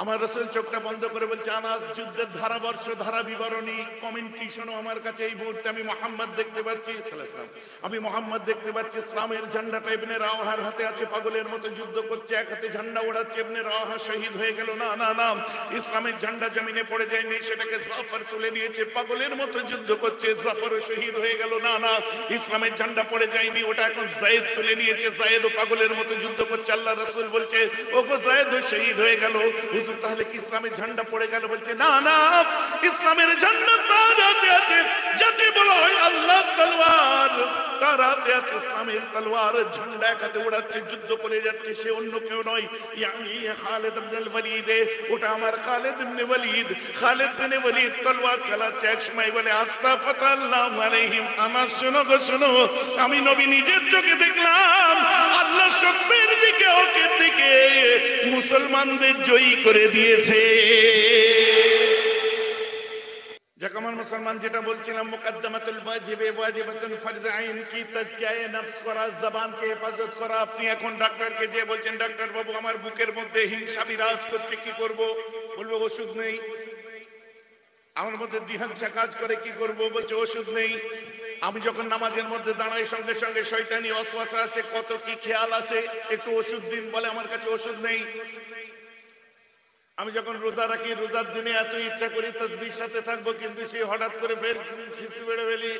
আমার রাসূল চোখটা বন্ধ করে বলছে, আনাস যুদ্ধের ধারাবর্ষ ধারা বিবরণী কমেন্ট্রি শোনো আমার কাছে। এই মুহূর্তে আমি মুহাম্মদ দেখতে পাচ্ছি সাল্লাল্লাহু আলাইহি ওয়াসাল্লাম, আমি মুহাম্মদ দেখতে পাচ্ছি ইসলামের ঝান্ডাটা ইবনে রাওয়াহার হাতে আছে, পাগলের মতো যুদ্ধ করছে, এক হাতে ঝান্ডা ওড়াচ্ছে। ইবনে রাওয়াহা শহীদ হয়ে গেল না, না না, ইসলামের ঝান্ডা জমিনে পড়ে যায়নি, সেটাকে জাফর তুলে নিয়েছে, পাগলের মতো যুদ্ধ করছে, জাফরও শহীদ হয়ে গেল না, না, ইসলামের ঝান্ডা পড়ে যায়নি, ওটা এখন যায়েদ তুলে নিয়েছে, যায়েদও পাগলের মতো যুদ্ধ করছে। আল্লাহ রাসূল বলছে, ওগো যায়েদও শহীদ হয়ে গেল। তাহলে কি ইসলামের ঝান্ডা পড়ে গেল? বলছে না না, ইসলামের ঝান্ডা তার হাতে আছে, যাকে বলা হয় আল্লাহ তলোয়ার, তার হাতে আছে ইসলামের তলোয়ার। ঝান্ডা এক হাতে ওড়াচ্ছে, যুদ্ধ করে যাচ্ছে, সে অন্য কেউ নয়, ইয়ানি খালিদ ইবনে ওয়ালিদ। ওটা আমার খালিদ ইবনে ওয়ালিদ। খালিদ ইবনে ওয়ালিদ তলোয়ার চালাচ্ছে, এক সময় বলে আস্তাগফিরুল্লাহ আলাইহিম। আমার শোনো গো শোনো, আমি নবী নিজের চোখে দেখলাম আল্লাহ শক্তির দিকে, ওকের দিকে মুসলমানদের জয়ী করে দিয়েছে। যাক আমার মুসলমান, যেটা বলছিলাম মুকদ্দমাতুল ওয়াজিবে ওয়াজিবাতুন ফরজ আইন কি তাজকিয়ায়ে নফস করা, জবানকে হেফাজত করা। আপনি এখন ডাক্তারকে যে বলছেন, ডাক্তার বাবু আমার বুকের মধ্যে হিংসা বিরাজ করছে, কি করব? বলবো ওষুধ নেই। আমার মধ্যে দিহাংসা কাজ করে, কি করব? বলছে ওষুধ নেই। আমি যখন নামাজের মধ্যে দাঁড়াই, সঙ্গে সঙ্গে শয়তানি ওয়াসওয়াসা আসে, কত কি খেয়াল আসে, একটু ওষুধ দিন। বলে আমার কাছে ওষুধ নেই। আমি যখন রোজা রাখি, রোজার দিনে এত ইচ্ছা করি তাসবির সাথে থাকবো, কিন্তু সে হঠাৎ করে ফের খিচি বেড়ে ফেলি।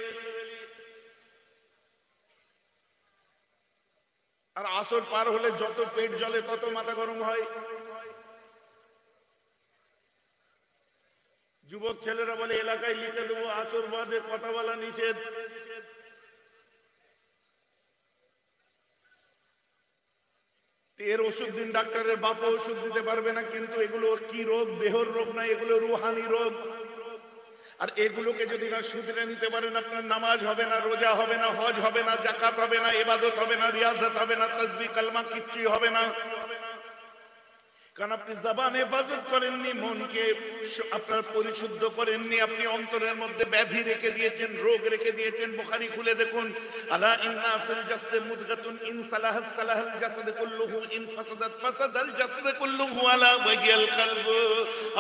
আর আসর পার হলে যত পেট জ্বলে তত মাথা গরম হয়। যুবক ছেলেরা বলে এলাকায় লিখে দেবো আসর বাদে কথা বলা নিষেধ। এর ওষুধ দিন, ডাক্তারের বাপ ওষুধ দিতে পারবে না। কিন্তু এগুলো কি রোগ? দেহর রোগ না, এগুলো রুহানি রোগ। আর এগুলোকে যদি না শুধরে নিতে পারেন, আপনার নামাজ হবে না, রোজা হবে না, হজ হবে না, যাকাত হবে না, ইবাদত হবে না, রিয়াজত হবে না, তাসবিহ কালমা কিচ্ছুই হবে না। কারণ আপনি জবান হেফাজত করেননি, মনকে আপনার পরিশুদ্ধ করেননি, আপনি অন্তরের মধ্যে ব্যাধি রেখে দিয়েছেন, রোগ রেখে দিয়েছেন। বুখারী খুলে দেখুন, আলা ইন্না feel জাসদি মুদগাতুন in সালাহাত সালাহাল Jasad কুল্লুহু, in ফাসাদাত ফাসাদাল Jasad কুল্লুহু, আলা ওয়াহিয়াল কলব।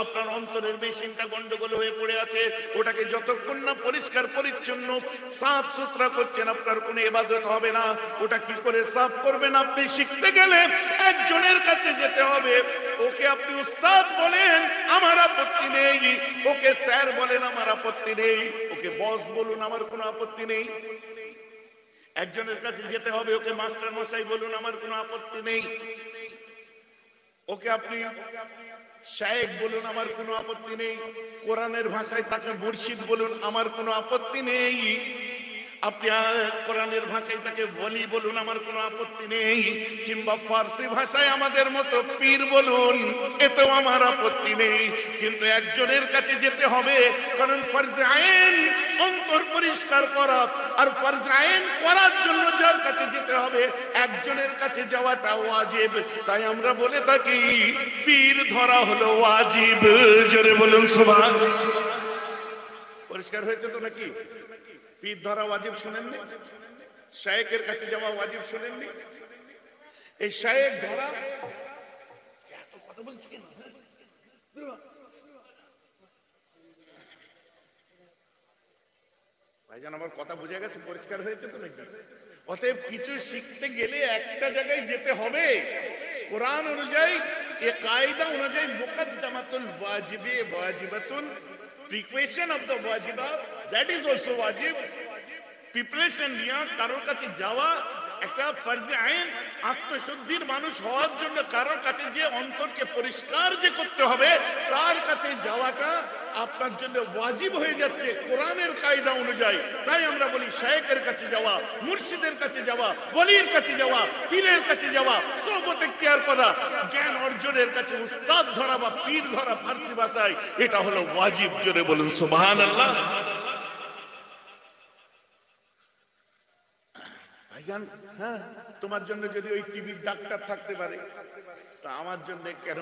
আপনার অন্তরের মেশিনটা গন্ডগোল হয়ে পড়ে আছে, ওটাকে যতক্ষণ না পরিষ্কার পরিচ্ছন্ন সাফ সুতরা করছেন, আপনার কোনো ইবাদত হবে না। ওটা কি করে সাফ করবেন? আপনি শিখতে গেলে একজনের কাছে যেতে হবে। ওকে আপনি উস্তাদ বলেন, আমার আপত্তি নেই। ওকে স্যার বলেন, আমার আপত্তি নেই। ওকে বস বলুন, আমার কোনো আপত্তি নেই। একজনের কাছে যেতে হবে, ওকে মাস্টার মশাই বলুন, আমার কোনো আপত্তি নেই। ওকে আপনি শায়েখ বলুন, আমার কোনো আপত্তি নেই। কোরআনের ভাষায় তাকে মুর্শিদ বলুন, আমার কোনো আপত্তি নেই। আপনি কোরআনের ভাষায় তাকে বলি বলুন, আমার কোনো আপত্তি নেই। কিংবা ফার্সি ভাষায় আমাদের মতো পীর বলুন, এতেও আমার আপত্তি নেই। কিন্তু একজনের কাছে যেতে হবে, কারণ ফরজে আইন অন্তর পরিষ্কার করা। আর ফরজে আইন করার জন্য যার কাছে যেতে হবে, একজনের কাছে যাওয়াটা ওয়াজিব। তাই আমরা বলে থাকি পীর ধরা হলো ওয়াজিব। জোরে বলুন সুবহানাল্লাহ। পরিষ্কার হয়েছে তো নাকি? পীর ধরা ওয়াজিব শুনেননি? শায়েখের কাছে যাওয়া ওয়াজিব শুনেননি? এই শায়েখ ধরা, এত কথা বলছি কেন? ভাইজান আমার কথা বুঝে গেছে? পরিষ্কার হয়েছে তো নাকি? অতএব কিছু শিখতে গেলে একটা জায়গায় যেতে হবে। কোরআন অনুযায়ী, এ কায়দা অনুযায়ী মুকদ্দমাতুল ওয়াজিবে ওয়াজিবাতুন, প্রিপারেশন অফ দ্য ওয়াজিবাত, that is also wajib. Preparation নিয়ে কারোর কাছে যাওয়া একটা ফরজে আইন। আত্মশুদ্ধির মানুষ হওয়ার জন্য কারোর কাছে যে অন্তরকে পরিষ্কার যে করতে হবে, তার কাছে যাওয়াটা আপনার জন্য ওয়াজিব হয়ে যাচ্ছে কোরআনের কায়দা অনুযায়ী। তাই আমরা বলি শায়েখের কাছে যাওয়া, মুর্শিদের কাছে যাওয়া, ওলির কাছে যাওয়া, পীরের কাছে যাওয়া, সোহবত ইখতিয়ার করা, জ্ঞান অর্জনের কাছে উস্তাদ ধরা বা পীর ধরা ফার্সি ভাষায়, এটা হলো ওয়াজিব। জোরে বলুন সুবহানাল্লাহ। ভাইজান, হ্যাঁ, তোমার জন্য যদি ওই টিভির ডাক্তার থাকতে পারে, তা আমার জন্য কেন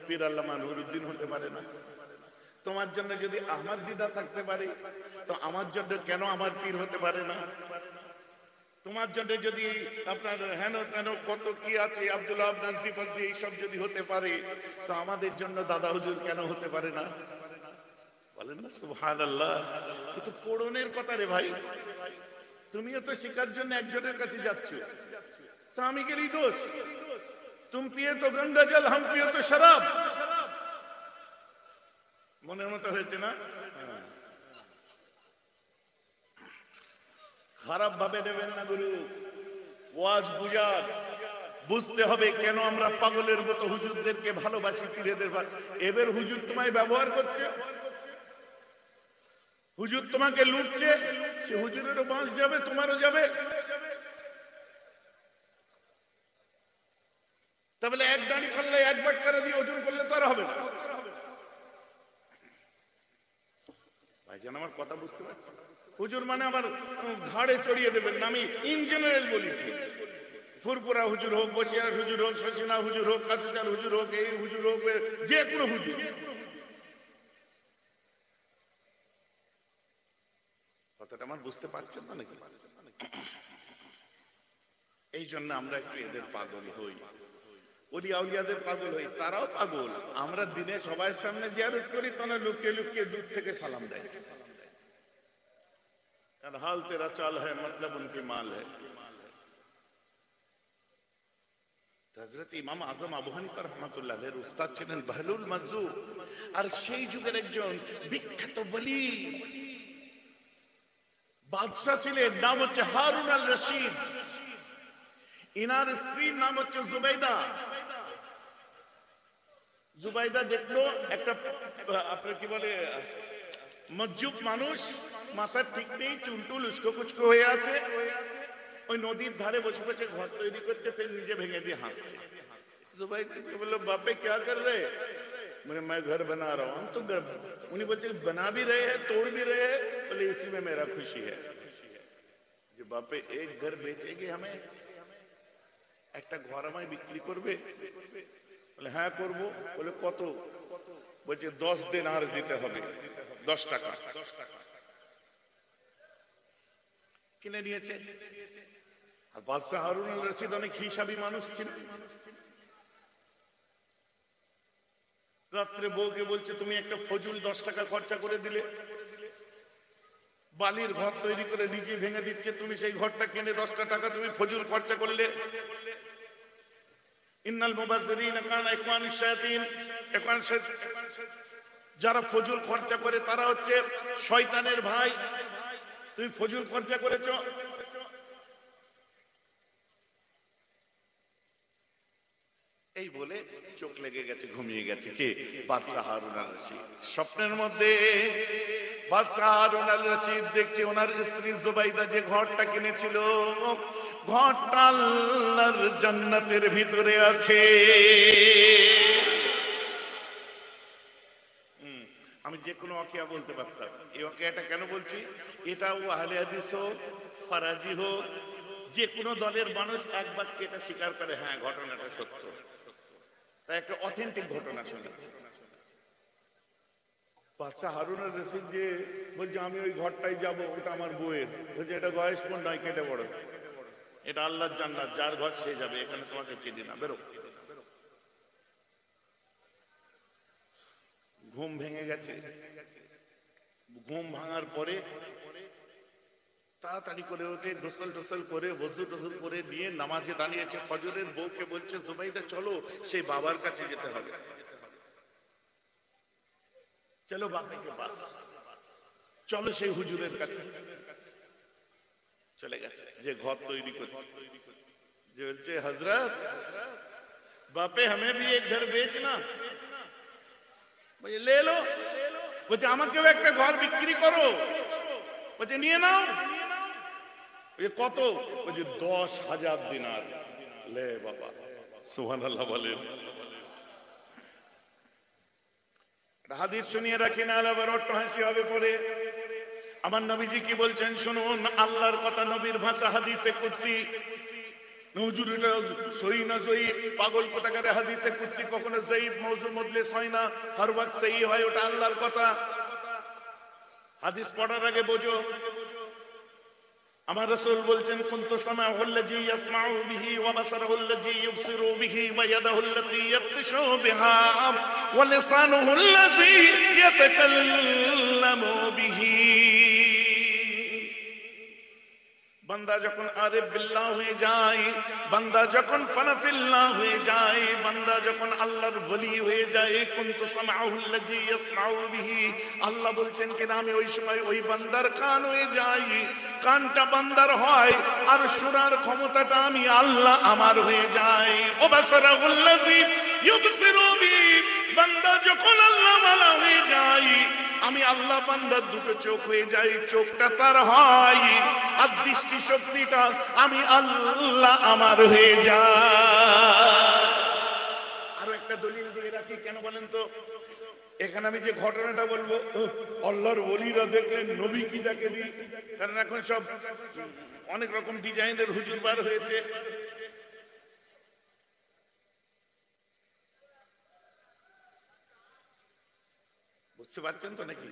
পীর আল্লামা নুরুদ্দিন হতে পারে না? তোমার জন্য যদি আহমদ দিদা থাকতে পারে, তো আমার জন্য কেন আমার পীর হতে পারে না? তোমার জন্য যদি আপনার হেন তেন কত কি আছে আব্দুল্লাহ নাজদি ফাজদি এইসব যদি হতে পারে, তো আমাদের জন্য দাদা হুজুর কেন হতে পারে না? বলেন না সুবহানাল্লাহ। কিন্তু পড়নের কথা রে ভাই, তুমিও তো শিকার জন্য একজনের কাছে যাচ্ছ, তো আমি গেলি দোষ? তুম পিয়ে তো গঙ্গা জল, হাম পিয়ে তো শরাব। মনের মতো হয়েছে না? খারাপ ভাবে নেবেন না গুরু, ওয়াজ বুঝার বুঝতে হবে কেন আমরা পাগলের মতো হুজুরদেরকে ভালোবাসি, পীরেদের। এবার হুজুর তোমায় ব্যবহার করছে, হুজুর তোমাকে লুটছে, সে হুজুরেরও বাঁশ যাবে, তোমারও যাবে। তাহলে এক দাঁড়ি করলে এক বাটখারা দিয়ে ওজন করলে তো আর হবে না। ভাইজান আমার কথা বুঝতে পারছি? হুজুর মানে আমার ঘাড়ে চড়িয়ে দেবেন না, আমি ইন জেনারেল বলেছি। ফুরপুরা হুজুর হোক, বসিয়ার হুজুর হোক, শশিনা হুজুর হোক, কাছুচার হুজুর হোক, এই হুজুর হোক, যে কোনো হুজুর। কথাটা আমার বুঝতে পারছেন না নাকি? এই জন্য আমরা একটু এদের পাগল হই, ওলিয়া উলিয়াদের পাগল হই। তারাও পাগল। আমরা দিনে সবাই সামনে জিয়ারত করি, তারা লুকিয়ে লুকিয়ে দূর থেকে সালাম দেয়। হাল তেরা চাল হ্যায় মতলব উনকি মাল হ্যায়। হযরত ইমাম আযম আবু হানিফা রাহমাতুল্লাহ আলাইহির উস্তাদ ছিলেন বাহলুল মাজজুব, আর সেই যুগের একজন বিখ্যাত ওলি বাদশা ছিলেন, নাম হচ্ছে হারুন আল রশিদ। ইনার স্ত্রীর নাম হচ্ছে জুবাইদা। জুবাইদা দেখলো একটা আপনার কি বলে মজ্জুব মানুষ, মাথা ঠিক নেই, চুলটুল উস্কো কুচকো হয়ে আছে, ওই নদীর ধারে বসে বসে ঘর তৈরি করছে, ফের নিজে ভেঙে দিয়ে হাসছে। जुबैदा बोलो बापे क्या कर रहे? मैं घर बना रहा हूँ। तो उन्हें बोलते बना भी रहे हैं, तोड़ भी रहे हैं। बोले इसी में मेरा खुशी है। जो बापे एक घर बेचेंगे हमें, একটা ঘর আমায় বিক্রি করবে? বলে হ্যাঁ করব। বলে কত? বলছে 10 দিনার দিতে হবে, 10 টাকা। কিনে নিয়েছে। আর বাদশা হারুন আল রশিদ অনেক হিসাবী মানুষ ছিলেন। রাত্রে বউকে বলছে তুমি একটা ফজুল 10 টাকা খরচা করে দিলে, বালির ঘর তৈরি করে নিজে ভেঙে দিচ্ছে, তুমি সেই ঘরটা কিনে 10টা টাকা তুমি ফজুল খরচা করলে। ইন্নাল মুবাজ্জিরিনা কানা ইখওয়ানুশ শায়াতিন, যারা ফজুল খরচা করে তারা হচ্ছে শয়তানের ভাই, তুমি ফজুল খরচা করেছো। এই বলে চোখ লেগে গেছে, ঘুমিয়ে গেছে। কে? বাদশা হারুন আল রশিদ। স্বপ্নের মধ্যে বাদশা হারুন আল রশিদ দেখছে ওনার স্ত্রী জুবাইদা যে ঘরটা কিনেছিল, ঘরটা আল্লাহর জান্নাতের ভিতরে আছে। আমি যে কোনো ওয়াকিয়া বলতে পারতাম। এই ওয়াকিয়াটা কেন বলছি? এটাও আহলে হাদিস হোক, ফারাজি হোক, যে কোনো দলের মানুষ এক বাক্যে এটা স্বীকার করে, হ্যাঁ ঘটনাটা সত্য। তাই একটা অথেন্টিক ঘটনা শুনি। বাদশা হারুন আল রশিদ যে বলছে আমি ওই ঘরটাই যাব, ওটা আমার বউয়ের। বলছে এটা গয়েশপুর নয়, কেটে বড়, এটা আল্লাহর জান্নাত, যার ঘর সে যাবে, এখানে তোমাকে চিনি না, বেরো। ঘুম ভেঙে গেছে। ঘুম ভাঙার পরে তাড়াতাড়ি করে ওঠে, গোসল টোসল করে ওযু টযু করে নিয়ে নামাজে দাঁড়িয়েছে ফজরের। বউকে বলছে জুবাইদা চলো সেই বাবার কাছে যেতে হবে, চলো বাপে কে পাস, চলো সেই হুজুরের কাছে। চলে গেছে যে ঘর তৈরি করছে। যে বলছে হযরত বাপে हमें भी एक घर बेचना। বলে ले लो। বলছে আমাকেও একটা ঘর বিক্রি করো। বলছে নিয়ে নাও। কত? বলছে 10,000 দিনার। লে বাবা, সুবহানাল্লাহ বলেন। হাদিস শুনিয়ে রাখেন, আবার অট্ট হাসি হবে পরে। আমার নবীজি কি বলছেন শুনুন, আল্লাহর কথা, নবীর ভাষা, হাদিসে কুদসি। হুজুর এটা সহি না সহি, পাগল কোথাকারে হাদিসে কুদসি কখনো যায়িফ মওযু মজলিস হয় না, হর ওয়াক্ত সহি হয়, ওটা আল্লাহর কথা। হাদিস পড়ার আগে বোঝো। আমার রাসূল বলছেন কুনতু সামাউল্লাযী ইয়াসমাউ বিহি ওয়া বাসারুল্লাযী ইবসিরু বিহি ওয়া ইয়াদুল্লাতী ইয়াবতিশু বিহা ওয়া লিসানুহুল্লাযী ইয়াতাকাল্লামু বিহি। বান্দা যখন আরিফ বিল্লাহ হয়ে যায়, বান্দা যখন ফানাফিল্লাহ হয়ে যায়, বান্দা যখন আল্লাহর ওলি হয়ে যায়, কুনতু সামাউল্লাযী ইয়াসমাউ বিহি, আল্লাহ বলছেন কিনা আমি ওই সময় ওই বান্দার কান হয়ে যাই, কানটা বান্দার হয় আর শোনার ক্ষমতাটা আমি আল্লাহ আমার হয়ে যাই। ও বাসারুল্লাযী ইউবসিরু বিহি, বান্দা যখন আল্লাহ ওয়ালা হয়ে যায় আমি আল্লাহ বান্দার দুটো চোখ হয়ে যাই, চোখটা তার হয় আর দৃষ্টি শক্তিটা আমি আল্লাহ আমার হয়ে যায়। আরো একটা দলিল দিয়ে রাখি, কেন বলেন তো? এখানে আমি যে ঘটনাটা বলবো, আল্লাহর ওলিরা দেখলেন নবী কি তাকে দিই, কারণ এখন সব অনেক রকম ডিজাইনের হুজুর বার হয়েছে। বুঝতে পারছেন তো নাকি?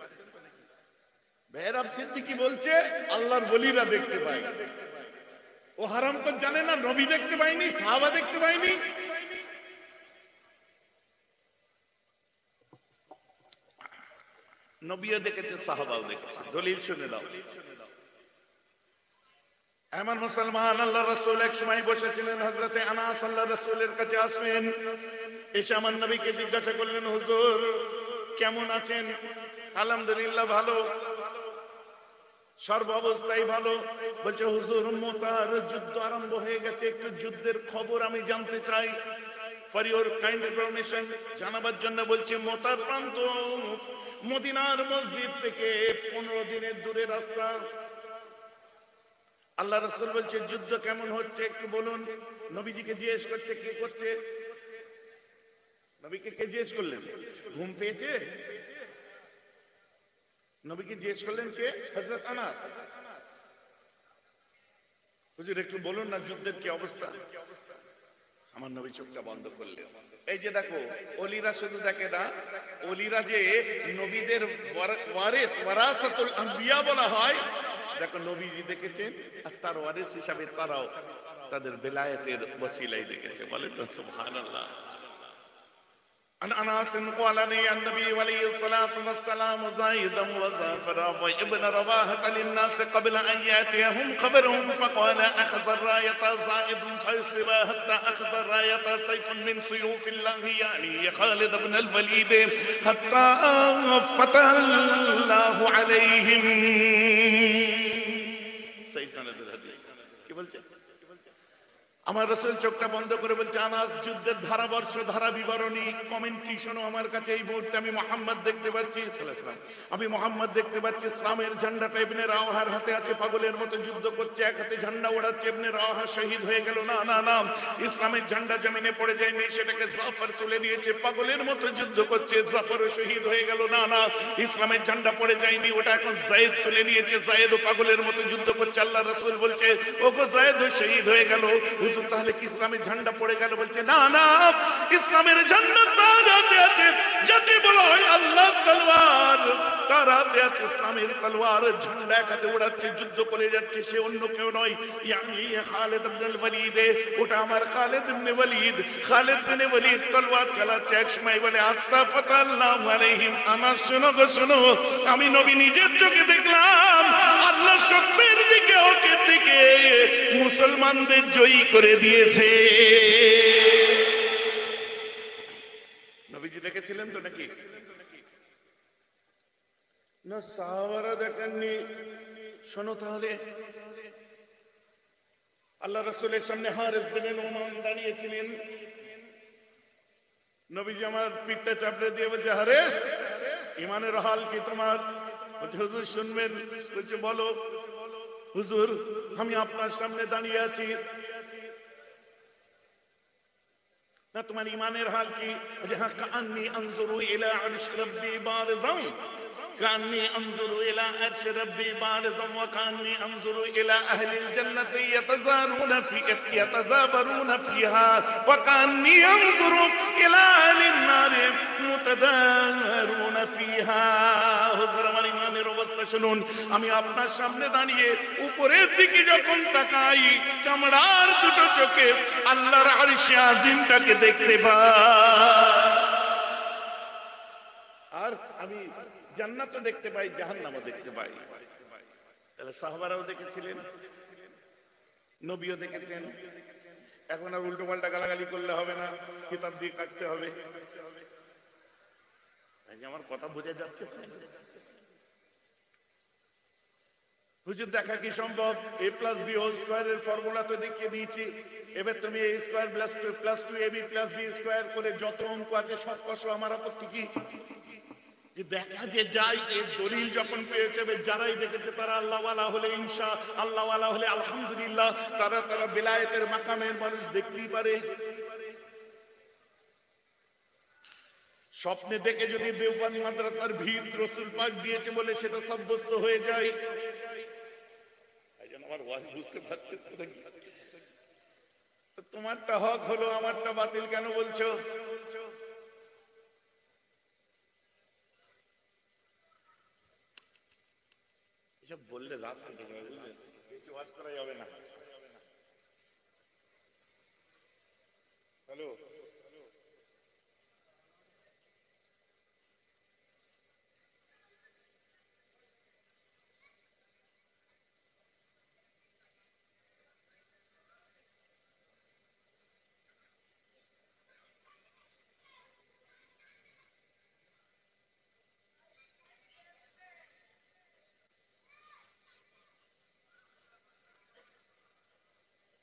বেহরাব সিদ্দিকী বলছে আল্লাহর ওলিরা দেখতে পায়। ও হারাম তো জানে না নবী দেখতে পায়নি, সাহাবা দেখতে পায়নি। নবীও দেখেছে, সাহাবাও দেখেছে। দলিল শুনে দাও। এমন মুসলমান, আল্লাহ রাসূল এক সময় বসেছিলেন, হযরতে আনাস আল্লাহ রাসূলের কাছে আসলেন, এসে আমার নবীকে জিজ্ঞাসা করলেন, হুজুর কেমন আছেন? আলহামদুলিল্লাহ ভালো, সর্ব অবস্থায় ভালো। বলছে হুজুর মুতার যুদ্ধ আরম্ভ হয়ে গেছে, একটু যুদ্ধের খবর আমি জানতে চাই। ফর ইওর কাইন্ড ইনফরমেশন, জানাবার জন্য বলছে মুতার প্রান্ত মদিনার মসজিদ থেকে 15 দিনের দূরে রাস্তা। আল্লাহ রাসূল বলছে যুদ্ধ কেমন হচ্ছে একটু বলুন। নবীজিকে জিজ্ঞেস করছে কে করছে? নবীকে কে জিজ্ঞেস করলেন? ঘুম পেয়েছে? নবীকে জিজ্ঞেস করলেন কে? হযরত আনাস। হুজুর একটু বলুন না যুদ্ধের কি অবস্থা। আমার নবী চোখটা বন্ধ করলেন। এই যে দেখো, ওলিরা শুধু দেখে না, ওলিরা যে নবীদের ওয়ারিস, ওয়ারাসাতুল আম্বিয়া বলা হয়, দেখো নবীজি দেখেছেন আর তার ওয়ারিস হিসাবে তারাও তাদের বেলায়েতের ওসিলায় দেখেছে। বলেন তো সুবহানাল্লাহ। عن أنس قال لي النبي عليه الصلاة والسلام زايدا وزافرا وابن رواحة للناس قبل أن يأتيهم خبرهم فقال أخذ الراية زائد فيصبا حتى أخذ الراية سيف من سيوف الله يعني خالد بن الوليد حتى فتح الله عليهم। صحيح سند الحديث কি বলছে? আমার রাসূল চোখটা বন্ধ করে বলছে আনাস যুদ্ধের ধারাবর্ষ ধারা বিবরণী কমেন্ট্রি শোনো আমার কাছে। এই মুহূর্তে আমি মুহাম্মদ দেখতে পাচ্ছি সাল্লাল্লাহু আলাইহি ওয়াসাল্লাম, আমি মুহাম্মদ দেখতে পাচ্ছি ইসলামের ঝান্ডাটা ইবনে রাওয়াহার হাতে আছে, পাগলের মতো যুদ্ধ করছে, এক হাতে ঝান্ডা ওড়াচ্ছে। ইবনে রাওয়াহা শহীদ হয়ে গেল না, না না, ইসলামের ঝান্ডা জমিনে পড়ে যায়নি, সেটাকে জাফর তুলে নিয়েছে, পাগলের মতো যুদ্ধ করছে, জাফরও শহীদ হয়ে গেল না, না, ইসলামের ঝান্ডা পড়ে যায়নি, ওটা এখন যায়েদ তুলে নিয়েছে, যায়েদও পাগলের মতো যুদ্ধ করছে। আল্লাহ রাসূল বলছে ওগো যায়েদও শহীদ হয়ে গেল। হুজুর তাহলে কি ইসলামের ঝান্ডা পড়ে গেল? বলছে না না, ইসলামের ঝান্ডা তার হাতে আছে, যাকে বলা হয় আল্লাহর তলোয়ার, তার হাতে আছে ইসলামের তলোয়ার। ঝান্ডা এক হাতে ওড়াচ্ছে, যুদ্ধ করে যাচ্ছে, সে অন্য কেউ নয়, ইয়ানি খালিদ ইবনে ওয়ালিদ। ওটা আমার খালিদ ইবনে ওয়ালিদ। খালিদ ইবনে ওয়ালিদ তলোয়ার চালাচ্ছে, এক সময় বলে আত্তা ফাতাল্লাহু আলাইহিম। আমার শোনো গো শোনো, আমি নবী নিজের চোখে দেখলাম আল্লাহ সত্যের দিকে, হকের দিকে মুসলমানদের জয়ী করে দিয়েছে। নবীজি দেখেছিলেন তো নাকি? না সাহাবারা দেখেননি। শোনো তাহলে, আল্লাহ রাসূলের সামনে হারিস বিন নুমান দাঁড়িয়েছিলেন। নবীজি আমার পিঠটা চাপড়ে দিয়ে বলছে হারিস, ইমানের হাল কি তোমার? বলছে হুজুর শুনবেন। বলছে বলো। হুজুর আমি আপনার সামনে দাঁড়িয়ে আছি, না তোমার ইমানের হাল কি? হ্যাঁ, কান্নি আনজুরু ইলা আরশ রাব্বি বারিযান, কান্নি আনজুরু ইলা আরশ রাব্বি বারিযান ওয়া কান্নি আনজুরু ইলা আহলিল জান্নাতি ইয়াতাযাবারুনা ফিহা ওয়া কান্নি আনজুরু ইলা আহলিন নারি মুতাদারুনা ফিহা। হুজুর আমার ইমানের অবস্থা করে শুনুন, আমি আপনার সামনে দাঁড়িয়ে উপরের দিকে যখন তাকাই, চামড়ার দুটো চোখে আল্লাহর আরশে আজিমটাকে দেখতে পাই। আর আমি জান্নাতও দেখতে পাই, জাহান্নামও দেখতে পাই। তাহলে সাহাবারাও দেখেছিলেন, নবীও দেখেছেন। এখন আর উল্টো পাল্টা গালাগালি করলে হবে না, কিতাব দিয়ে কাটতে হবে। আমার কথা বোঝা যাচ্ছে? হুজুর দেখা কি সম্ভব? a plus b হোল স্কয়ারের ফর্মুলা তো দেখিয়ে দিয়েছি। এবার তুমি a square plus 2ab plus b square করে যত অঙ্ক আছে সব কষো, আমার আপত্তি কি? যে দেখা যে যায়, এর দলিল যখন পেয়ে যাবে, যারাই দেখেছে তারা আল্লাহওয়ালা হলে ইনশা আল্লাহওয়ালা হলে আলহামদুলিল্লাহ, তারা বেলায়েতের মাকামের মানুষ দেখতেই পারে। স্বপ্নে দেখে যদি দেওবন্দি মাদ্রাসার ভিড় রাসূল পাক দিয়েছে বলে সেটা সাব্যস্ত হয়ে যায়, আমার ওয়াজ বুঝতে পারছেন তো? তোমারটা হক হলো, আমারটা বাতিল কেন বলছো? এসব বললে রাত হয়ে যাবে, বুঝলেন? বেশি ওয়াজ করা যাবে না। হ্যালো,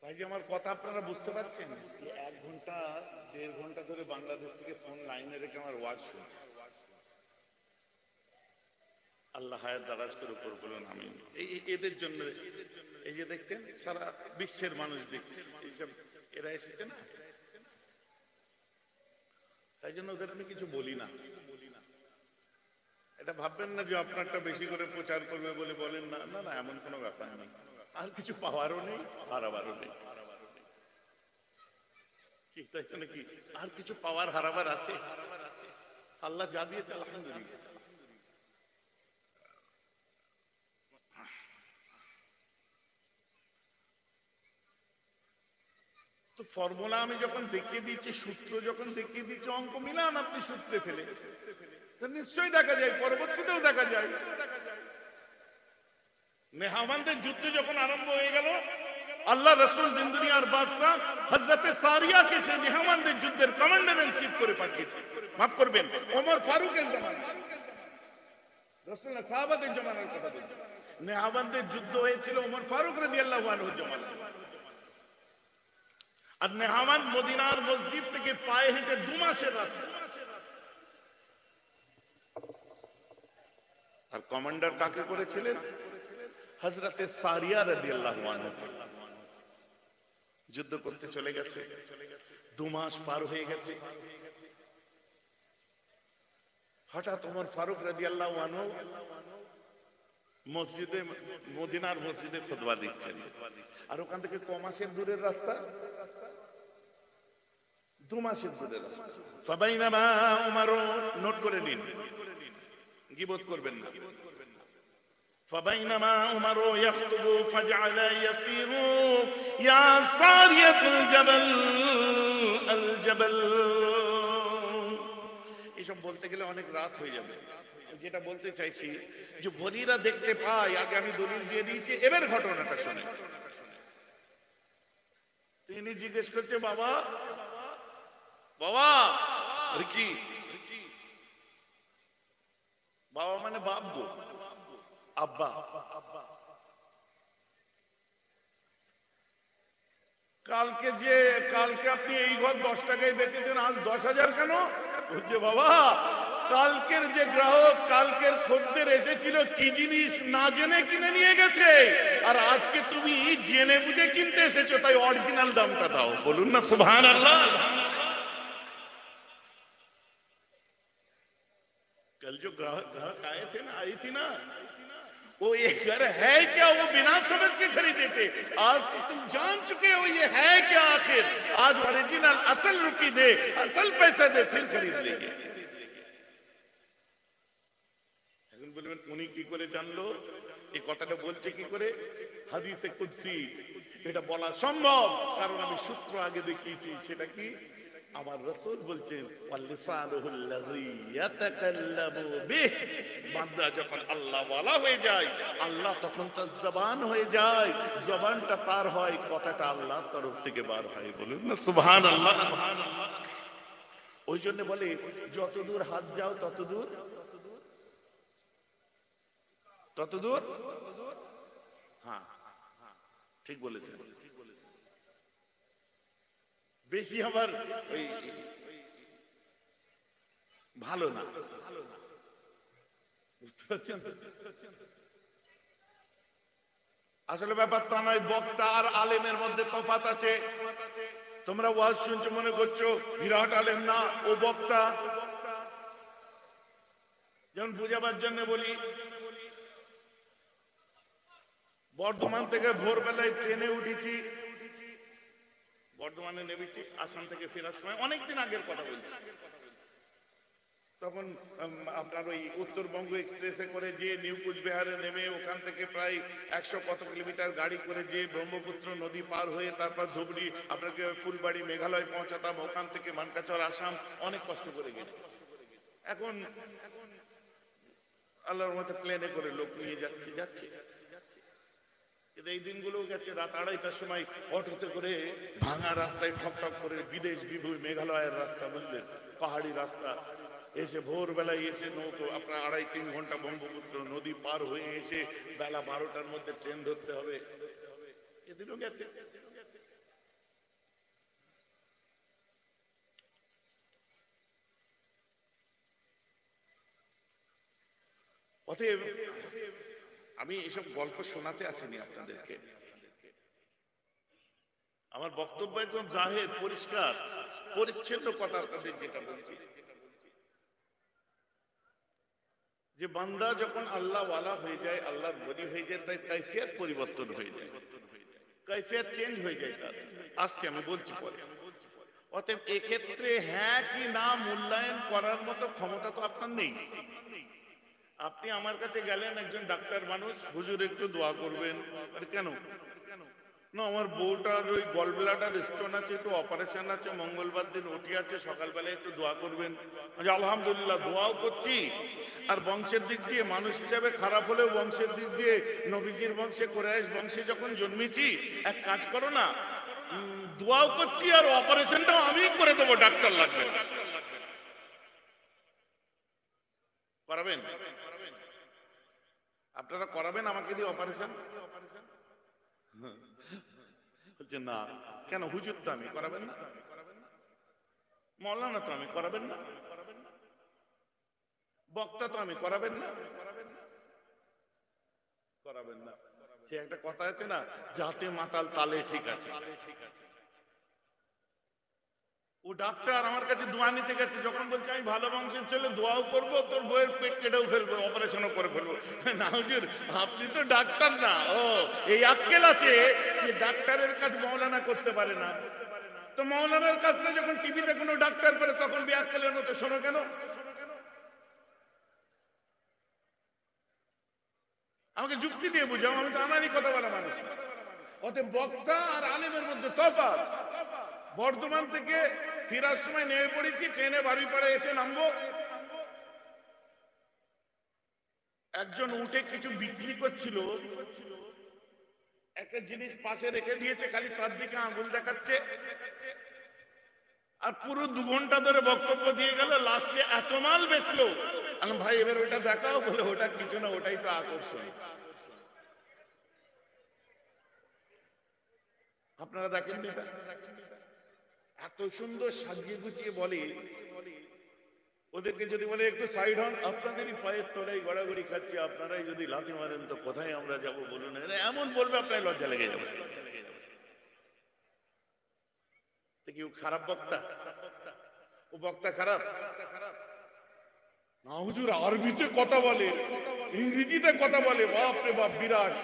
ভাই যে আমার কথা আপনারা বুঝতে পারছেন? 1 ঘন্টা 1.5 ঘন্টা ধরে বাংলাদেশ থেকে ফোন লাইনে রেখে আমার ওয়াজ শুনছে। আল্লাহ হায়াত দারাজ করে উপর বলুন আমিন। এদের জন্য, এই যে দেখছেন সারা বিশ্বের মানুষ দেখছে, এইসব এরা এসেছে না, তাই জন্য ওদের আমি কিছু বলি না। এটা ভাববেন না যে আপনারটা বেশি করে প্রচার করবে বলে বলেন না, না না, এমন কোনো ব্যাপার নেই। আর কিছু পাওয়ারও নেই, হারাবারও নেই। কি তাই তো নাকি? আর কিছু পাওয়ার হারাবার আছে? আল্লাহ যা দিয়েছে আলহামদুলিল্লাহ। তো ফর্মুলা আমি যখন দেখিয়ে দিচ্ছি, সূত্র যখন দেখিয়ে দিচ্ছি, অঙ্ক মিলান আপনি সূত্রে ফেলে, নিশ্চয়ই দেখা যায়, পরবর্তীতেও দেখা যায়। নেহাওয়ান্দের যুদ্ধ যখন আরম্ভ হয়ে গেল, আল্লাহ রাসূল দিন দুনিয়ার বাদশা হযরতে সারিয়াকে সে নেহাওয়ান্দের যুদ্ধের কমান্ডার ইন চিফ করে পাঠিয়েছে। মাফ করবেন, ওমর ফারুকের জামানায়, রাসূল না সাহাবাদের জামানার কথা বলছি। নেহাওয়ান্দের যুদ্ধ হয়েছিল ওমর ফারুক রাদিয়াল্লাহু আনহুর জামানায়। আর নেহাওয়ান্দ মদিনার মসজিদ থেকে পায়ে হেঁটে 2 মাসের রাস্তা। আর কমান্ডার কাকে করেছিলেন? হযরতে সারিয়া রাদিয়াল্লাহু আনহু। যুদ্ধ করতে চলে গেছে, 2 মাস পার হয়ে গেছে। হঠাৎ ওমর ফারুক রাদিয়াল্লাহু আনহু মসজিদে, মদিনার মসজিদে খুতবা দিচ্ছেন। আর ওখান থেকে ক মাসের দূরের রাস্তা? 2 মাসের দূরের রাস্তা। ফাবাইনামা উমর, নোট করে নিন, গীবত করবেন না। فبينما عمر يخطب فجعل يسير يا سارية الجبل الجبل। এসব বলতে গেলে অনেক রাত হয়ে যাবে। যেটা বলতে চাইছি যে বলিরা দেখতে পায়, আগে আমি দলিল দিয়ে দিয়েছি, এবার ঘটনাটা শুনে। তিনি জিজ্ঞেস করছে, বাবা বাবা কি? বাবা মানে বাপ গো, আব্বা। কালকে আপনি এই ঘর 10 টাকায় বেচেছেন, আজ 10,000 কেন? বলছে বাবা, কালকের যে গ্রাহক, কালকের খদ্দের এসেছিল, কি জিনিস না জেনে কিনে নিয়ে গেছে, আর আজকে তুমি জেনে বুঝে কিনতে এসেছো, তাই অরিজিনাল দামটা দাও। বলুন না সুবহানাল্লাহ। कल जो ग्राहक आए थे ना, आई थी ना, वो ये घर है क्या, वो बिना समझ के खरीदे थे। आज तुम जान चुके हो ये है क्या आखिर। आज ओरिजिनल असल रुपी दे, असल पैसा दे, फिर खरीद लेंगे। উনি কি করে জানলো? এই কথাটা বলছে কি করে? হাদিসে কুদসি। এটা বলা সম্ভব, কারণ আমি সূত্র আগে দেখিয়েছি। সেটা কি? আমার রাসূল বলছেন, ওয়ালিসানুহুল্লাযী ইয়াতাকাল্লামু বিহ। বান্দা যখন আল্লাহ ওয়ালা হয়ে যায়, আল্লাহ তখন তার জবান হয়ে যায়। জবানটা তার হয়, কথাটা আল্লাহর তরফ থেকে বার হয়। বলুন না সুবহানাল্লাহ। ওই জন্য বলে যতদূর হাত যাও ততদূর ততদূর। হ্যাঁ, ঠিক বলেছেন। বেশি আবার ওই ভালো না। বুঝতে পারছেন? আসলে ব্যাপার তা নয়। বক্তা আর আলেমের মধ্যে তফাৎ আছে। তোমরা ওয়াজ শুনছো, মনে করছো বিরাট আলেম, না, ও বক্তা। যেমন বুঝাবার জন্য বলি, বর্ধমান থেকে ভোরবেলায় ট্রেনে উঠেছি, বর্ধমানে নেমেছি, আসাম থেকে ফেরার সময়, অনেকদিন আগের কথা বলছি। তখন আপনার ওই উত্তরবঙ্গ এক্সপ্রেসে করে যে নিউ কুচবিহারে নেমে ওখান থেকে প্রায় 100 কত কিলোমিটার গাড়ি করে যে ব্রহ্মপুত্র নদী পার হয়ে তারপর ধুবড়ি আপনাকে ফুলবাড়ি মেঘালয় পৌঁছাতাম, ওখান থেকে মানকাচর আসাম, অনেক কষ্ট করে গেছে। এখন আল্লাহর মতো প্লেনে করে লোক নিয়ে যাচ্ছে। এই দিনগুলো গেছে। রাত 2:30টার সময় অটোতে করে ভাঙা রাস্তায় ঠক ঠক করে বিদেশ বিভূ মেঘালয়ের রাস্তা, বুঝলেন, পাহাড়ি রাস্তা, এসে ভোরবেলায় এসে নৌকো আপনার 2.5-3 ঘন্টা ব্রহ্মপুত্র নদী পার হয়ে এসে বেলা 12টার মধ্যে ট্রেন ধরতে হবে। এদিনও গেছে। অতএব আমি এসব গল্প শোনাতে আসিনি আপনাদেরকে। আমার বক্তব্য একদম জাহের, পরিষ্কার পরিচ্ছন্ন কথা আপনাদের যেটা বলছি, যে বান্দা যখন আল্লাহ ওয়ালা হয়ে যায়, আল্লাহর ওলি হয়ে যায়, তাই কাইফিয়ত পরিবর্তন হয়ে যায়, কাইফিয়ত চেঞ্জ হয়ে যায় তার। আসছে, আমি বলছি পরে। অতএব এক্ষেত্রে হ্যাঁ কি না মূল্যায়ন করার মতো ক্ষমতা তো আপনার নেই। আপনি আমার কাছে গেলেন, একজন ডাক্তার মানুষ, হুজুর একটু দোয়া করবেন। আরে কেন? না, আমার বউটার ওই গল ব্লাডার স্টোন আছে, একটু অপারেশন আছে, মঙ্গলবার দিন ওটি আছে, সকালবেলায় একটু দোয়া করবেন। আলহামদুলিল্লাহ, দোয়াও করছি। আর বংশের দিক দিয়ে মানুষ হিসাবে খারাপ হলেও বংশের দিক দিয়ে নবীজির বংশে, কুরাইশ বংশে যখন জন্মেছি, এক কাজ করো না, দোয়াও করছি আর অপারেশনটাও আমি করে দেবো, ডাক্তার লাগবে না। করাবেন? আপনারা করাবেন আমাকে দিয়ে অপারেশন? বলছে না। কেন? হুজুর তো আমি, করাবেন না? মৌলানা তো আমি, করাবেন না? বক্তা তো আমি, করাবেন না? করাবেন না। সে একটা কথা আছে না, যাতে মাতাল তালে ঠিক আছে। ও ডাক্তার আমার কাছে দোয়া নিতে গেছে, যখন বলছে আমি ভালো বংশের ছেলে, দোয়াও করবো, তোর বইয়ের পেট কেটেও ফেলবো, অপারেশনও করে ফেলবো। না হুজুর, আপনি তো ডাক্তার না। ও, এই আক্কেল আছে যে ডাক্তারের কাজ মৌলানা করতে পারে না। তো মৌলানার কাজটা যখন টিভিতে কোনো ডাক্তার করে, তখন বেআক্কেলের মতো শোনো কেন? আমাকে যুক্তি দিয়ে বুঝাও, আমি তো আমারই কথা বলা মানুষ। অতএব বক্তা আর আলেমের মধ্যে তফাৎ। বর্ধমান থেকে ফেরার সময় নেমে পড়েছি, ট্রেনে বাড়িপাড়া এসে নামবো। একজন উঠে কিছু বিক্রি করছিল, একটা জিনিস পাশে রেখে দিয়েছে, খালি তার দিকে আঙুল দেখাচ্ছে, আর পুরো 2 ঘন্টা ধরে বক্তব্য দিয়ে গেল। লাস্টে এত মাল বেচলো, আমি ভাই এবার ওটা দেখাও। বলে ওটা কিছু না, ওটাই তো আকর্ষণ। আপনারা দেখেননি এটা? এত সুন্দর সাজিয়ে গুছিয়ে বলে। ওদেরকে যদি বলে একটু সাইড হন, আপনাদেরই পায়ের তলায় গড়াগড়ি খাচ্ছে, আপনারাই যদি লাথি মারেন তো কোথায় আমরা যাব বলুন? এমন বলবে, আপনার লজ্জা লেগে যাবে। কি খারাপ বক্তা? ও বক্তা খারাপ না হুজুর, আরবিতে কথা বলে, ইংরেজিতে কথা বলে, বাপ রে বাপ, বিরাট।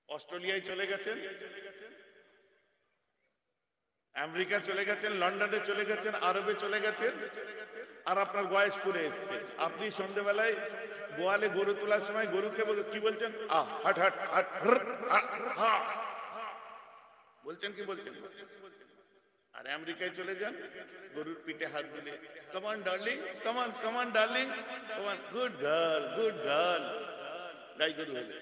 অস্ট্রেলিয়ায় চলে গেছেন, আমেরিকা চলে গেছেন, লন্ডনে চলে গেছেন, আরবে চলে গেছেন, আর আপনার গয়েশপুরে এসছে। আপনি সন্ধ্যেবেলায় গোয়ালে গরু তোলার সময় গরুকে কি বলছেন? হাট হাট হাট বলছেন, কি বলছেন? আর আমেরিকায় চলে যান, গরুর পিঠে হাত দিলে কামান ডার্লিং, কামান কামান ডার্লিং, কামান গুড গার্ল, গুড গার্ল। গাই গরু হলে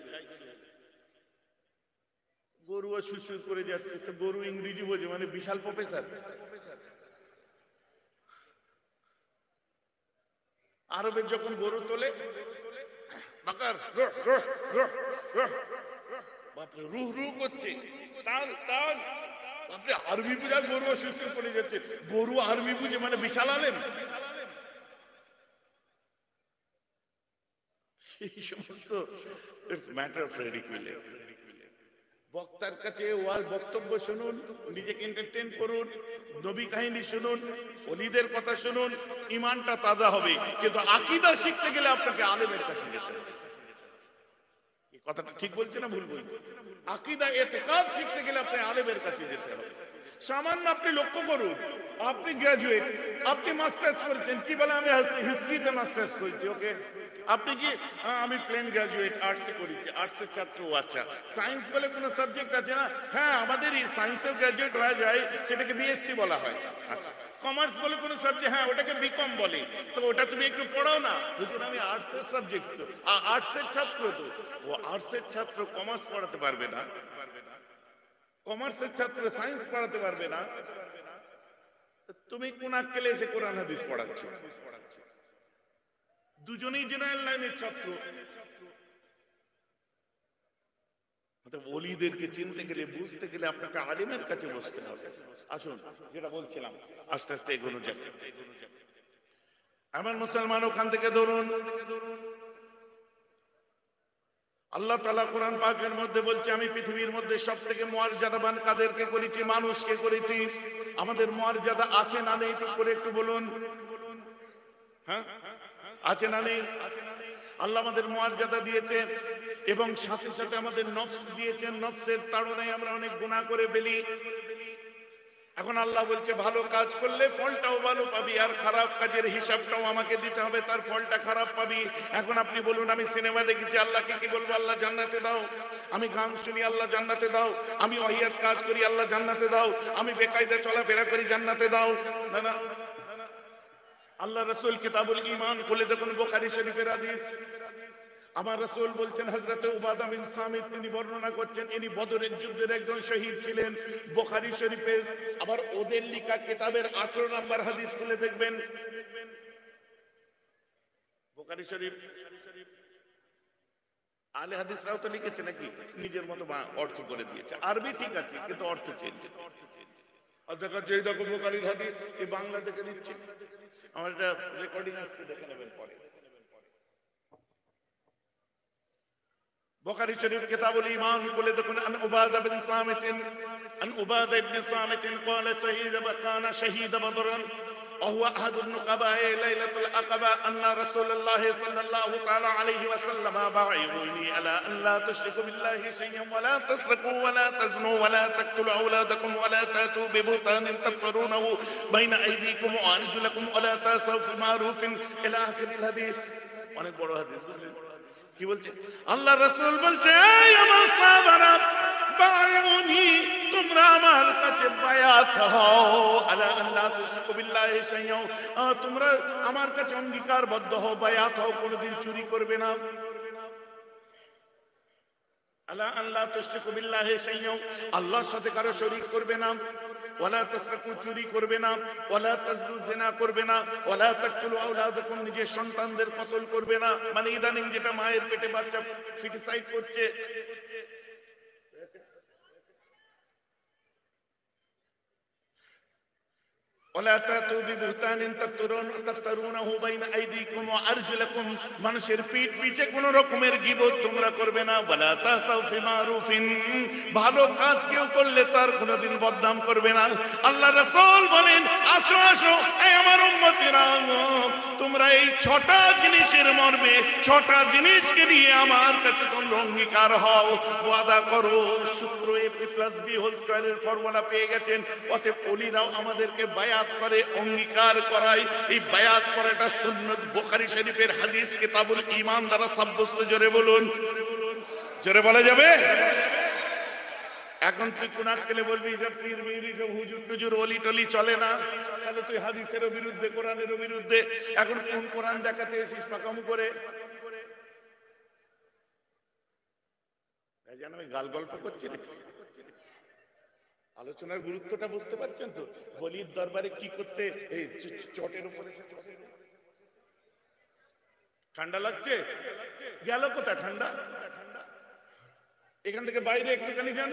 গরুও সুসুর করে যাচ্ছে, তো গরু ইংরেজি বোঝে, মানে বিশাল প্রফেসর। আরবে যখন গরু তোলে বাকার বাপরে রুহ রুহ করছে, তাল তাল, বাপরে আরবি বুঝা গরুও সুসুর করে যাচ্ছে। গরু আরবি বুঝে, মানে বিশাল আলেম। এই সমস্ত ইটস ম্যাটার অফ রিডিকুলাস। বক্তার কাছে ওয়াজ বক্তব্য শুনুন, নিজেকে এন্টারটেইন করুন, নবী কাহিনী শুনুন, ওলিদের কথা শুনুন, ঈমানটা তাজা হবে। কিন্তু আকীদা শিখতে গেলে আপনাকে আলেমের কাছে যেতে হবে। এই কথাটা ঠিক বলছে না ভুল বলছে? আকীদা ইতিকাদ শিখতে গেলে আপনি আলেমের কাছে যেতে হবে। সামান্য আপনি লক্ষ্য করুন, আপনি গ্রাজুয়েট, আপনি মাস্টার্স করেছেন, কি বলে আমি হিস্ট্রিতে মাস্টার্স করেছি, ওকে। আপনি কি? আমি প্লেন গ্রাজুয়েট, আর্টসে করেছি, আর্টসের ছাত্র। আচ্ছা, সায়েন্স বলে কোনো সাবজেক্ট আছে না? হ্যাঁ, আমাদের এই সায়েন্সের গ্রাজুয়েট হয়ে যায়, সেটাকে বিএসসি বলা হয়। আচ্ছা, কমার্স বলে কোনো সাবজেক্ট, হ্যাঁ ওটাকে বিকম বলে। তো ওটা তুমি একটু পড়াও না। বুঝুন, আমি আর্টসের সাবজেক্ট, তো আর্টসের ছাত্র, তো ও আর্টসের ছাত্র কমার্স পড়াতে পারবে না, কমার্সের ছাত্র সায়েন্স পড়াতে পারবে না। তুমি কোন আক্কেলে এসে কোরআন হাদিস পড়াচ্ছ? দুজনেই জেনারেল লাইনের ছাত্র। ওলিদেরকে চিনতে গেলে, বুঝতে গেলে আপনাকে আলেমের কাছে বসতে হবে। আসুন, যেটা বলছিলাম, আস্তে আস্তে এগোনো যাবে। আমার মুসলমান, ওখান থেকে ধরুন, আল্লাহ তাআলা কোরআন পাকের মধ্যে বলছে, আমি পৃথিবীর মধ্যে সবথেকে মর্যাদাবান কাদেরকে করেছি? মানুষকে করেছি। আমাদের মর্যাদা আছে না নেই? একটু করে একটু বলুন। হ্যাঁ, আছে না নেই? আল্লাহ আমাদের মর্যাদা দিয়েছে, এবং সাথে সাথে আমাদের নফস দিয়েছেন। নফসের তাড়নায় আমরা অনেক গুনাহ করে ফেলি। এখন আল্লাহ বলছে, ভালো কাজ করলে ফলটাও ভালো পাবি, আর খারাপ কাজের হিসাবটাও আমাকে দিতে হবে, তার ফলটা খারাপ পাবি। এখন আপনি বলুন, আমি সিনেমা দেখেছি, আল্লাহকে কি বলবো? আল্লাহ জান্নাতে দাও। আমি গান শুনি, আল্লাহ জান্নাতে দাও। আমি ওয়াহিয়াত কাজ করি, আল্লাহ জান্নাতে দাও। আমি বেকায়দা চলাফেরা করি, জান্নাতে দাও। না না, আল্লাহ রাসূল কিতাবুল ঈমান খুলে দেখুন, বুখারী শরীফের হাদিস। আমার রাসূল বলছেন, হযরত উবাদা বিন সামিত তিনি বর্ণনা করছেন, ইনি বদরের যুদ্ধের একজন শহীদ ছিলেন। বুখারী শরীফের আবার ওদের লেখা কিতাবের 18 নম্বর হাদিস খুলে দেখবেন। বুখারী শরীফ, আলে হাদিসরাও তো লিখেছে নাকি, নিজের মতো অর্থ করে দিয়েছে। আরবি ঠিক আছে, কিন্তু অর্থ চেঞ্জ। অর্থাৎ যেই দেখো বুখারীর হাদিস, এই বাংলা দেখে দিচ্ছে। আমার এটা রেকর্ডিং আসছে, দেখে নেবেন পরে। বুখারী শরীফ কিতাবুল ঈমান খুলে দেখুন, আন উবাদা বিন সামিত, আন উবাদা ইবনে সামিত قال شهيد وكان شهيد بدر وهو أحد النقباء ليلة العقبة أن رسول الله صلى الله تعالى عليه وسلم بايعوني على أن لا تشركوا بالله شيئا ولا تسرقوا ولا تزنوا ولا تقتلوا أولادكم ولا تأتوا ببهتان تفترونه بين أيديكم وأرجلكم ولا تعصوا في معروف إلى آخر الحديث। অনেক বড় হাদিস, বুঝলেন কি বলছে? আল্লাহ রাসূল বলছে, এই আমার সাহাবারা, বায়উনি, তোমরা আমার কাছে বায়াত হও, আলা আল্লাহ তুশরিকু বিল্লাহি শাইআন, তোমরা আমার কাছে অঙ্গীকারবদ্ধ হও, বায়াত হও, কোনোদিন চুরি করবে না। আলা আল্লাহ তুশরিকু বিল্লাহি শাইআন, আল্লাহর সাথে কারো শরীক করবে না। ওয়ালা তাসরাকু, চুরি করবে না। ওয়ালা তাজনু, জিনা করবে না। ওয়ালা তাকতুলু আওলাদাকুম, নিজের সন্তানদের কতল করবে না। মানে ইদানিং যেটা মায়ের পেটে বাচ্চা ফিটিসাইড করছে, ওয়ালা তাতু বিবুহতানিন তাফতারুনাহু বাইনা আইদিকুম ওয়া আরজুলাকুম, মানুষের পিঠ পিছে কোন রকমের গীবত তোমরা করবে না। ওয়ালা তাসাউ ফি মারুফিন, ভালো কাজ কেউ করলে তার কোনোদিন বদনাম করবে না। আল্লাহ রাসূল বলেন, আসো আসো এই আমার উম্মতেরা, তোমরা এই 6টা জিনিসের মর্মে 6টা জিনিসকে নিয়ে আমার কাছে তোমরা অঙ্গীকার হও, ওয়াদা করো। সূত্র a+b² এর ফর্মুলা পেয়ে গেছেন। অতএব ওলিরাও আমাদেরকে বায়াত করে, অঙ্গীকার করায়। এই বায়াত করাটা সুন্নাত, বুখারী শরীফের হাদিস কিতাবুল ঈমান দ্বারা সাব্যস্ত। জোরে বলুন, জোরে বলা যাবে? এখন তুই কোন আক্কেলে বলবি যে পীর মির সব হুজুর টুজুর ওলি টলি চলে না, তাহলে তুই হাদিসেরও বিরুদ্ধে, কোরআনেরও বিরুদ্ধে। এখন কোন কোরআন দেখাতে এসিস পাকামু করে? যেন আমি গাল গল্প করছি না। আলোচনার গুরুত্বটা বুঝতে পারছেন তো? বলির দরবারে কি করতে এই চটের উপরে ঠান্ডা লাগছে, গেল কোথায় ঠান্ডা? এখান থেকে বাইরে একটুখানি যান,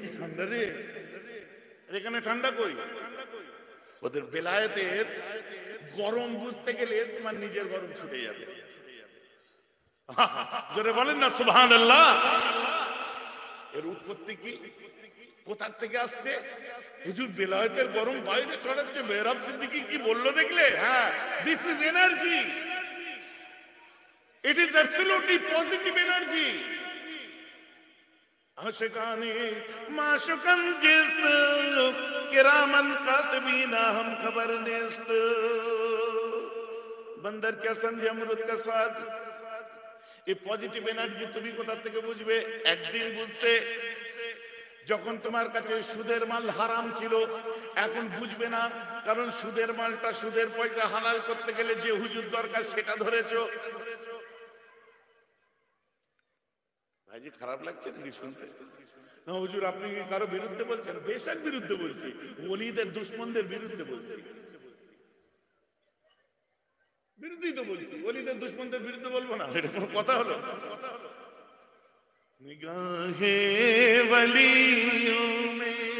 কি ঠান্ডা রে, এখানে ঠান্ডা কই? ওদের বেলায়েতের গরম বুঝতে গেলে তোমার নিজের গরম ছুটে যাবে। জোরে বলেন না সুবহানাল্লাহ। এর উৎপত্তি কি, কোথা থেকে আসছে? হুজুর বেলায়েতের গরম বাইরে ছড়াচ্ছে। মেহরাব সিদ্দিকী কি বললো দেখলে? হ্যাঁ, this is energy, it is absolutely positive energy. আশিকানে মাশুকান জিস্ত কিরামান কাতিবিনা हम खबर नेस्त। बंदर क्या समझे अमृत का स्वाद। এই পজিটিভ এনার্জি তুমি কোথা থেকে বুঝবে? একদিন বুঝতে, যখন তোমার কাছে সুদের মাল হারাম ছিল। এখন বুঝবে না, কারণ সুদের মালটা, সুদের পয়সা হালাল করতে গেলে যে হুজুর দরকার সেটা ধরেছো। ভাইজি খারাপ লাগছে নাকি শুনতে? না হুজুর আপনি কি কারো বিরুদ্ধে বলছেন? বেশক বিরুদ্ধে বলছি, ওলিদের দুশমনদের বিরুদ্ধে বলছি। বিরুদ্ধেই তো বলছি, ওলিদের দুশমনদের বিরুদ্ধে বলবো না? এটা কোনো কথা হলো? নিগাহে ওলিয়োं में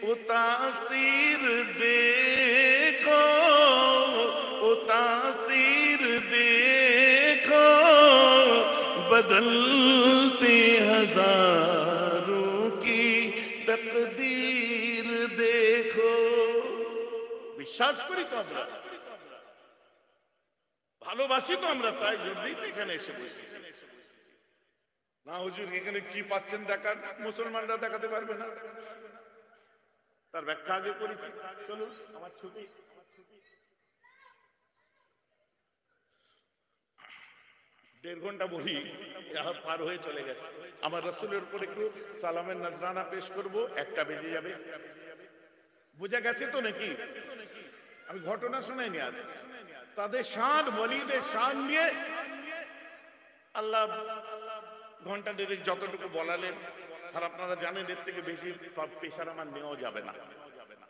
वो तासीर देखो, वो तासीर देखो, बदलते हजारों की तकदीर देखो। বিশ্বাস করি তো আমরা, ভালোবাসি তো আমরা, তাই জন্যই তো এখানে এসে বসেছি। না হুজুর এখানে কি পাচ্ছেন দেখান, মুসলমানরা দেখাতে পারবে না, তার ব্যাখ্যা আগে করি। চলুন, আমার ছুটি, দেড় ঘন্টা বলি পার হয়ে চলে গেছে। আমার রাসূলের উপর একটু সালামের নজরানা পেশ করব, 1টা বেজে যাবে। বুঝা গেছে তো নাকি? আমি ঘটনা শোনাইনি আজ, তাদের শান, ওলিদের শান নিয়ে আল্লাহ ঘন্টা দেড়েক যতটুকু বলালেন। আর আপনারা জানেন এর থেকে বেশি পেশার আমার নেওয়া যাবে না।